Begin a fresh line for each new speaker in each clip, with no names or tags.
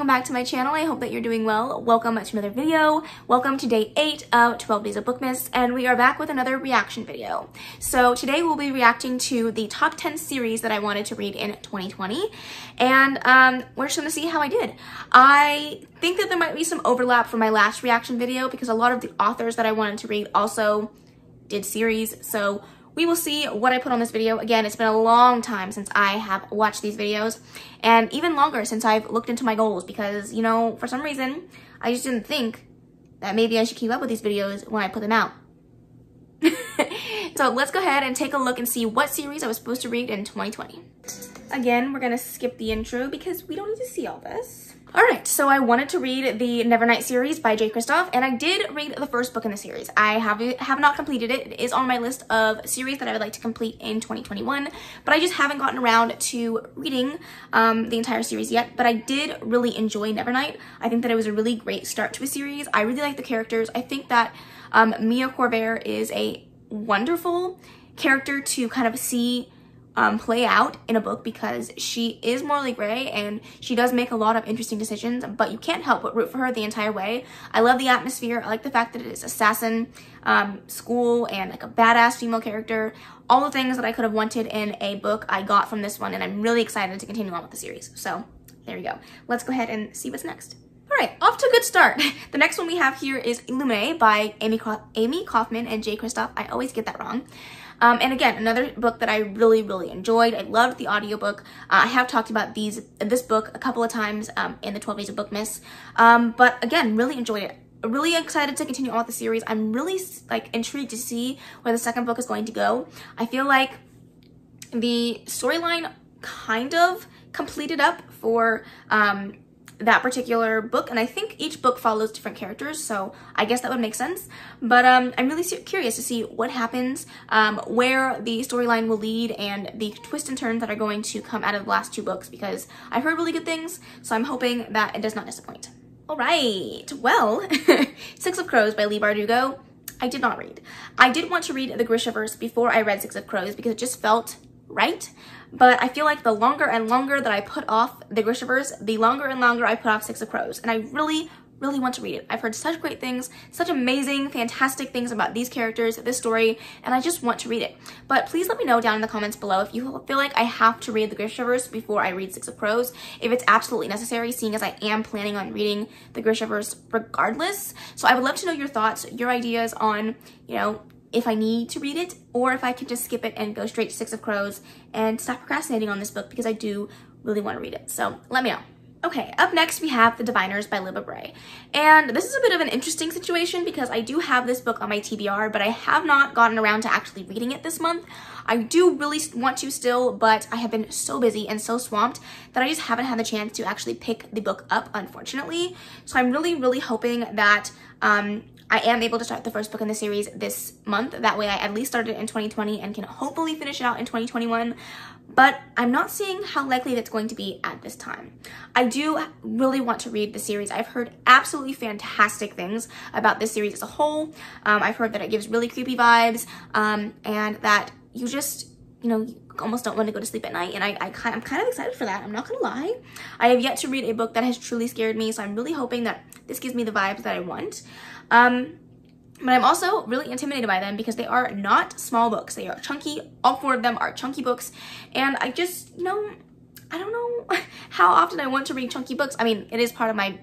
welcome back to my channel. I hope that you're doing well. Welcome to another video. Welcome to day 8 of 12 Days of Bookmas, and we are back with another reaction video. So today we'll be reacting to the top 10 series that I wanted to read in 2020, and we're just gonna see how I did. I think that there might be some overlap from my last reaction video because a lot of the authors that I wanted to read also did series, so we will see what I put on this video. Again, it's been a long time since I have watched these videos, and even longer since I've looked into my goals because, you know, for some reason, I just didn't think that maybe I should keep up with these videos when I put them out. So let's go ahead and take a look and see what series I was supposed to read in 2020. Again, we're gonna skip the intro because we don't need to see all this. Alright, so I wanted to read the Nevernight series by J. Kristoff, and I did read the first book in the series. I have not completed it. It is on my list of series that I would like to complete in 2021, but I just haven't gotten around to reading the entire series yet. But I did really enjoy Nevernight. I think that it was a really great start to a series. I really like the characters. I think that Mia Corvair is a wonderful character to kind of see play out in a book because she is morally gray and she does make a lot of interesting decisions, but you can't help but root for her the entire way. I love the atmosphere. I like the fact that it is assassin school and like a badass female character. All the things that I could have wanted in a book I got from this one, and I'm really excited to continue on with the series. So there we go. Let's go ahead and see what's next. All right, off to a good start. The next one we have here is Illuminae by Amy Kaufman and J. Kristoff. I always get that wrong. And again, another book that I really enjoyed. I loved the audiobook. I have talked about this book a couple of times in the 12 Days of Bookmas. But again, really enjoyed it. Really excited to continue on with the series. I'm really like intrigued to see where the second book is going to go. I feel like the storyline kind of completed up for that particular book, and I think each book follows different characters, so I guess that would make sense. But I'm really curious to see what happens, where the storyline will lead, and the twists and turns that are going to come out of the last 2 books, because I've heard really good things, so I'm hoping that it does not disappoint. All right, well, 6 of Crows by Leigh Bardugo, I did not read. I did want to read the Grishaverse before I read 6 of Crows because it just felt right, but I feel like the longer and longer that I put off the Grishaverse, the longer and longer I put off 6 of Crows, and I really want to read it. I've heard such great things, such amazing, fantastic things about these characters, this story, and I just want to read it. But please let me know down in the comments below if you feel like I have to read the Grishaverse before I read 6 of Crows, if it's absolutely necessary, seeing as I am planning on reading the Grishaverse regardless. So I would love to know your thoughts, your ideas on, you know, if I need to read it, or if I can just skip it and go straight to 6 of Crows and stop procrastinating on this book because I do really want to read it. So let me know. Okay, up next we have The Diviners by Libba Bray. And this is a bit of an interesting situation because I do have this book on my TBR, but I have not gotten around to actually reading it this month. I do really want to still, but I have been so busy and so swamped that I just haven't had the chance to actually pick the book up, unfortunately. So I'm really hoping that I am able to start the first book in the series this month. That way I at least started in 2020 and can hopefully finish it out in 2021. But I'm not seeing how likely that's going to be at this time. I do really want to read the series. I've heard absolutely fantastic things about this series as a whole. I've heard that it gives really creepy vibes, and that you just, you know, you almost don't want to go to sleep at night, and I'm kind of excited for that. I'm not gonna lie. I have yet to read a book that has truly scared me, so I'm really hoping that this gives me the vibes that I want. But I'm also really intimidated by them because they are not small books. They are chunky. All 4 of them are chunky books, and I just, you know, I don't know how often I want to read chunky books. I mean, it is part of my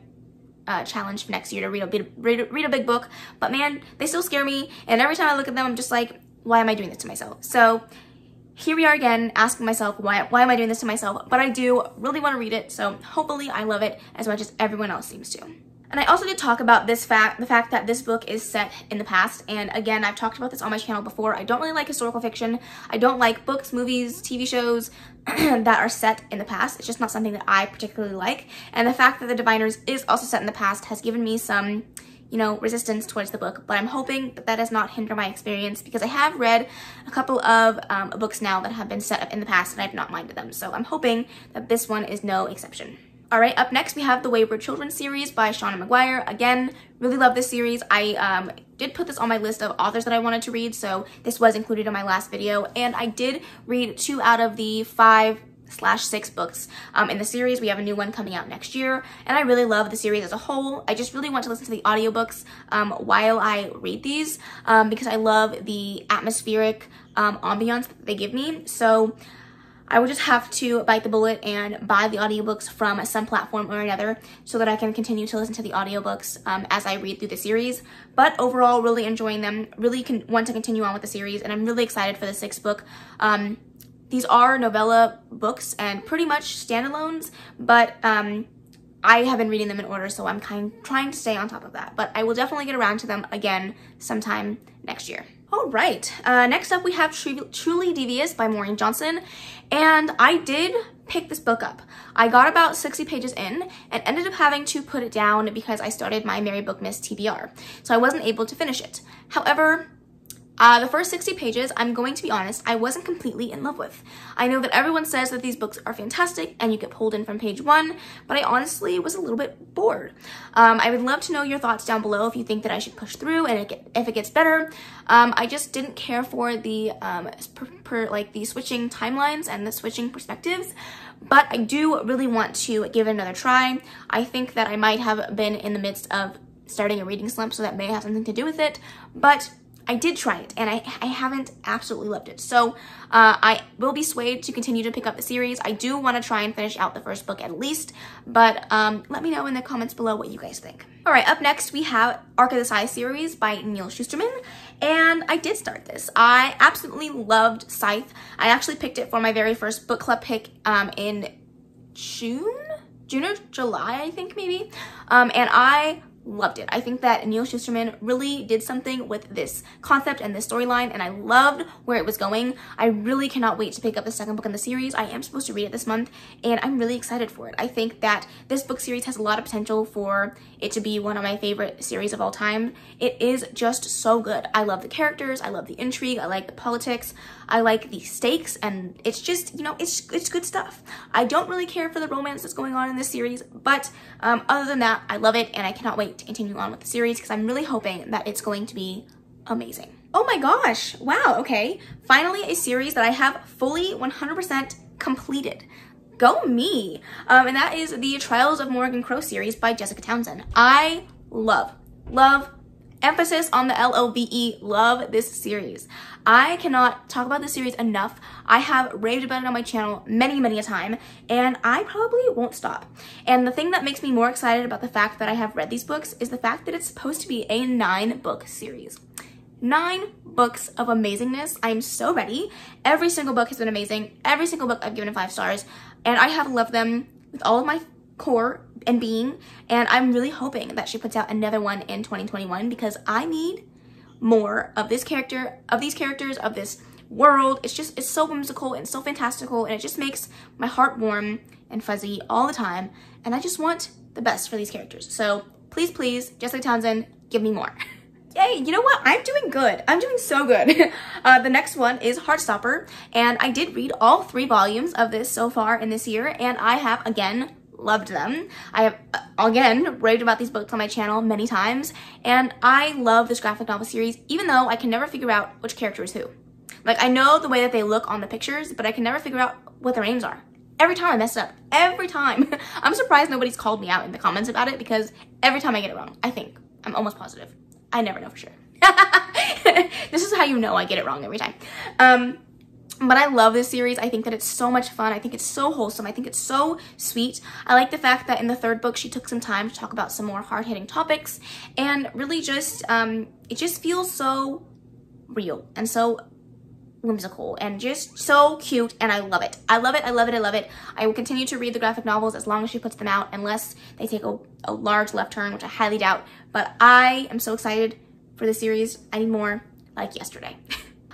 challenge for next year to read a big book, but man, they still scare me, and every time I look at them, I'm just like, why am I doing this to myself? So here we are again, asking myself, why am I doing this to myself? But I do really want to read it, so hopefully I love it as much as everyone else seems to. And I also did talk about the fact that this book is set in the past, and again, I've talked about this on my channel before. I don't really like historical fiction. I don't like books, movies, TV shows that are set in the past. It's just not something that I particularly like, and the fact that The Diviners is also set in the past has given me some, you know, resistance towards the book, but I'm hoping that that does not hinder my experience because I have read a couple of books now that have been set up in the past and I've not minded them, so I'm hoping that this one is no exception. All right, up next we have the Wayward Children series by Shauna McGuire. Again, really love this series. I did put this on my list of authors that I wanted to read, so this was included in my last video, and I did read 2 out of the 5 5/6 books in the series. We have a new one coming out next year, and I really love the series as a whole. I just really want to listen to the audiobooks while I read these because I love the atmospheric ambiance that they give me. So I would just have to bite the bullet and buy the audiobooks from some platform or another so that I can continue to listen to the audiobooks as I read through the series. But overall, really enjoying them, really want to continue on with the series, and I'm really excited for the 6th book. These are novella books and pretty much standalones, but I have been reading them in order, so I'm trying to stay on top of that. But I will definitely get around to them again sometime next year. All right, next up we have Truly Devious by Maureen Johnson, and I did pick this book up. I got about 60 pages in and ended up having to put it down because I started my Merry Bookmas TBR, so I wasn't able to finish it. However, the first 60 pages, I'm going to be honest, I wasn't completely in love with. I know that everyone says that these books are fantastic and you get pulled in from page 1, but I honestly was a little bit bored. I would love to know your thoughts down below if you think that I should push through and if it gets better. I just didn't care for the the switching timelines and the switching perspectives, but I do really want to give it another try. I think that I might have been in the midst of starting a reading slump, so that may have something to do with it, but I did try it, and I haven't absolutely loved it. So I will be swayed to continue to pick up the series. I do want to try and finish out the first book at least, but let me know in the comments below what you guys think. All right, up next we have Arc of the Scythe series by Neil Shusterman, and I did start this. I absolutely loved Scythe. I actually picked it for my very first book club pick in June or July, I think maybe, and I loved it. I think that Neil Shusterman really did something with this concept and this storyline, and I loved where it was going. I really cannot wait to pick up the 2nd book in the series. I am supposed to read it this month, and I'm really excited for it. I think that this book series has a lot of potential for it to be one of my favorite series of all time. It is just so good. I love the characters, I love the intrigue, I like the politics, I like the stakes, and it's just, you know, it's good stuff. I don't really care for the romance that's going on in this series, but other than that, I love it, and I cannot wait to continue on with the series because I'm really hoping that it's going to be amazing. Oh my gosh, wow, okay. Finally a series that I have fully 100% completed. Go me! And that is the Trials of Morgan Crow series by Jessica Townsend. I love, emphasis on the L-O-V-E, love this series. I cannot talk about this series enough. I have raved about it on my channel many a time, and I probably won't stop. And the thing that makes me more excited about the fact that I have read these books is the fact that it's supposed to be a 9-book series. 9 books of amazingness. I am so ready. Every single book has been amazing. Every single book I've given it 5 stars, and I have loved them with all of my core and being, and I'm really hoping that she puts out another one in 2021 because I need more of this character, of these characters, of this world. It's so whimsical and so fantastical, and it just makes my heart warm and fuzzy all the time, and I just want the best for these characters. So please, Jessica Townsend, give me more. Yay, you know what? I'm doing good. I'm doing so good. The next one is Heartstopper, and I did read all 3 volumes of this so far in this year, and I have, again, loved them. I have, again, raved about these books on my channel many times, and I love this graphic novel series, even though I can never figure out which character is who. Like, I know the way that they look on the pictures, but I can never figure out what their names are. Every time I mess it up. Every time. I'm surprised nobody's called me out in the comments about it, because every time I get it wrong, I think. I'm almost positive. I never know for sure. This is how you know I get it wrong every time. But I love this series. I think that it's so much fun. I think it's so wholesome. I think it's so sweet. I like the fact that in the 3rd book, she took some time to talk about some more hard-hitting topics, and really just, it just feels so real and so whimsical and just so cute, and I love it. I love it. I will continue to read the graphic novels as long as she puts them out, unless they take a large left turn, which I highly doubt. But I am so excited for the series. I need more, like yesterday.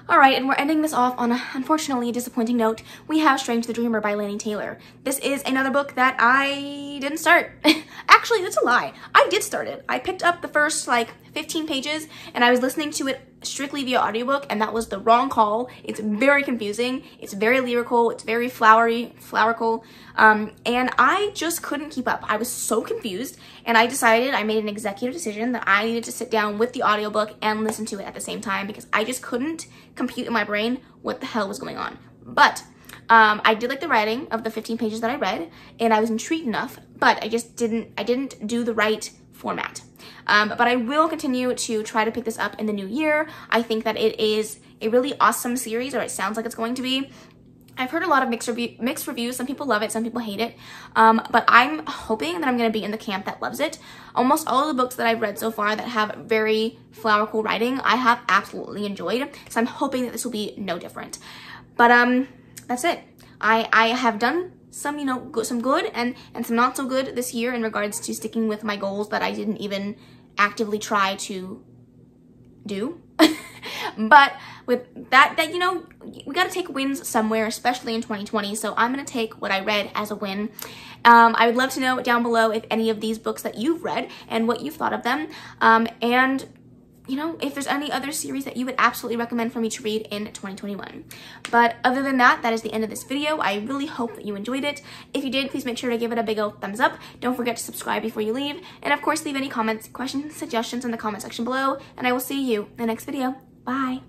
All right, and we're ending this off on a unfortunately disappointing note. We have Strange the Dreamer by Laini Taylor. This is another book that I didn't start. Actually, that's a lie. I did start it. I picked up the first like 15 pages and I was listening to it strictly via audiobook, and that was the wrong call. It's very confusing. It's very lyrical. It's very flowerical. And I just couldn't keep up. I was so confused, and I made an executive decision that I needed to sit down with the audiobook and listen to it at the same time, because I just couldn't compute in my brain what the hell was going on. But I did like the writing of the 15 pages that I read, and I was intrigued enough, but I didn't do the right format. But I will continue to try to pick this up in the new year. I think that it is a really awesome series, or it sounds like it's going to be. I've heard a lot of mixed reviews. Some people love it, some people hate it. But I'm hoping that I'm going to be in the camp that loves it. Almost all of the books that I've read so far that have very flower cool writing, I have absolutely enjoyed. So I'm hoping that this will be no different. But that's it. I have done some, you know, some good and some not so good this year in regards to sticking with my goals that I didn't even actively try to do. But with that, you know, we got to take wins somewhere, especially in 2020. So I'm going to take what I read as a win. I would love to know down below if any of these books that you've read and what you've thought of them. And, you know, if there's any other series that you would absolutely recommend for me to read in 2021. But other than that, that is the end of this video. I really hope that you enjoyed it. If you did, please make sure to give it a big old thumbs up. Don't forget to subscribe before you leave. And of course, leave any comments, questions, suggestions in the comment section below. And I will see you in the next video. Bye.